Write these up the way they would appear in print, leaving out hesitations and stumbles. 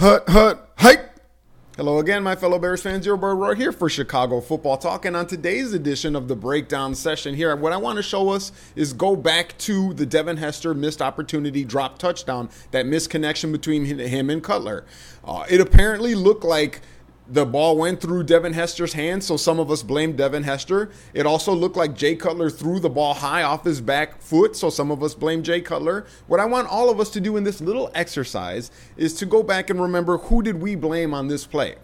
Hut, hike! Hello again, my fellow Bears fans. Your boy Roy here for Chicago Football Talk. And on today's edition of the breakdown session here, what I want to show us is go back to the Devin Hester missed opportunity drop touchdown, that missed connection between him and Cutler. It apparently looked like the ball went through Devin Hester's hands, so some of us blamed Devin Hester. It also looked like Jay Cutler threw the ball high off his back foot, so some of us blame Jay Cutler. What I want all of us to do in this little exercise is to go back and remember, who did we blame on this play?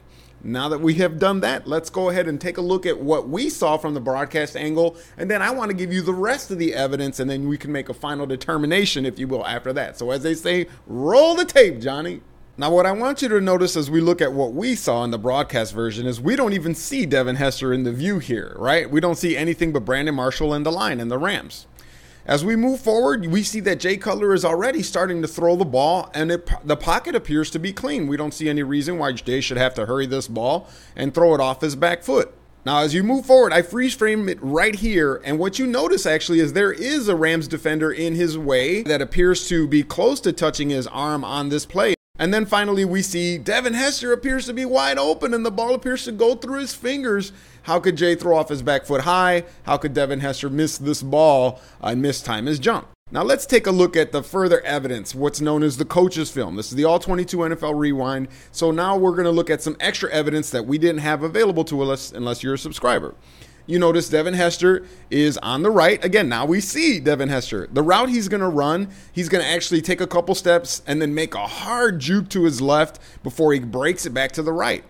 Now that we have done that, let's go ahead and take a look at what we saw from the broadcast angle, and then I want to give you the rest of the evidence, and then we can make a final determination, if you will, after that. So as they say, roll the tape, Johnny. Now, what I want you to notice as we look at what we saw in the broadcast version is we don't even see Devin Hester in the view here, right? We don't see anything but Brandon Marshall and the line and the Rams. As we move forward, we see that Jay Cutler is already starting to throw the ball, and the pocket appears to be clean. We don't see any reason why Jay should have to hurry this ball and throw it off his back foot. Now, as you move forward, I freeze frame it right here, and what you notice actually is there is a Rams defender in his way that appears to be close to touching his arm on this play. And then finally, we see Devin Hester appears to be wide open, and the ball appears to go through his fingers. How could Jay throw off his back foot high? How could Devin Hester miss this ball and mistime his jump? Now, let's take a look at the further evidence, what's known as the coach's film. This is the All-22 NFL Rewind. So now we're going to look at some extra evidence that we didn't have available to us unless you're a subscriber. You notice Devin Hester is on the right. Again, now we see Devin Hester. The route he's going to run, he's going to actually take a couple steps and then make a hard juke to his left before he breaks it back to the right.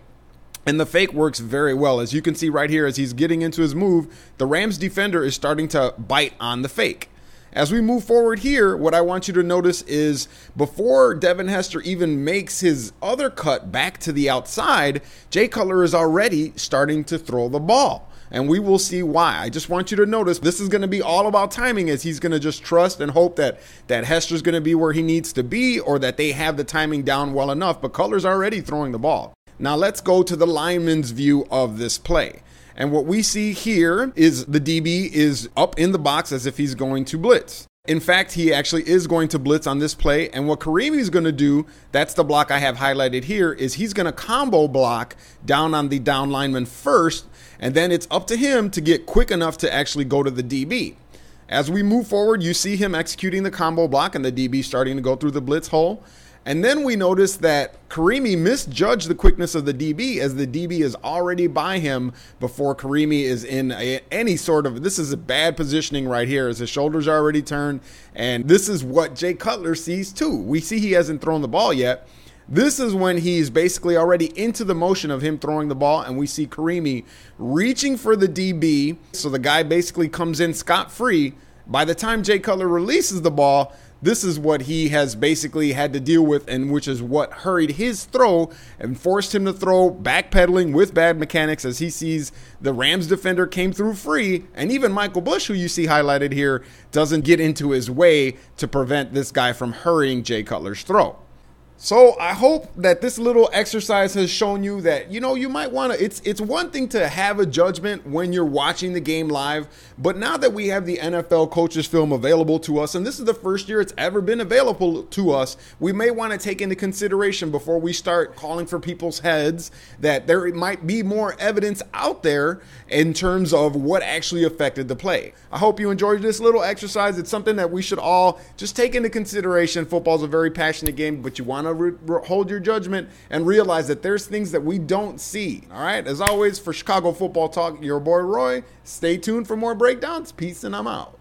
And the fake works very well. As you can see right here, as he's getting into his move, the Rams defender is starting to bite on the fake. As we move forward here, what I want you to notice is before Devin Hester even makes his other cut back to the outside, Jay Cutler is already starting to throw the ball. And we will see why. I just want you to notice this is going to be all about timing, as he's going to just trust and hope that Hester's going to be where he needs to be, or that they have the timing down well enough. But Cutler's already throwing the ball. Now let's go to the lineman's view of this play. And what we see here is the DB is up in the box as if he's going to blitz. In fact, he actually is going to blitz on this play. And what Karimi is going to do, that's the block I have highlighted here, is he's going to combo block down on the down lineman first. And then it's up to him to get quick enough to actually go to the DB. As we move forward, you see him executing the combo block and the DB starting to go through the blitz hole. And then we notice that Karimi misjudged the quickness of the DB, as the DB is already by him before Karimi is in any sort of, this is a bad positioning right here, as his shoulders are already turned. And this is what Jay Cutler sees too. We see he hasn't thrown the ball yet. This is when he's basically already into the motion of him throwing the ball, and we see Karimi reaching for the DB. So the guy basically comes in scot-free. By the time Jay Cutler releases the ball, this is what he has basically had to deal with, and which is what hurried his throw and forced him to throw backpedaling with bad mechanics, as he sees the Rams defender came through free, and even Michael Bush, who you see highlighted here, doesn't get into his way to prevent this guy from hurrying Jay Cutler's throw. So I hope that this little exercise has shown you that, you might want to, it's one thing to have a judgment when you're watching the game live, but now that we have the NFL coaches film available to us, and this is the first year it's ever been available to us, we may want to take into consideration before we start calling for people's heads that there might be more evidence out there in terms of what actually affected the play. I hope you enjoyed this little exercise. It's something that we should all just take into consideration. Football's a very passionate game, but you want to hold your judgment and realize that there's things that we don't see. All right. As always, for Chicago Football Talk, your boy Roy. Stay tuned for more breakdowns. Peace, and I'm out.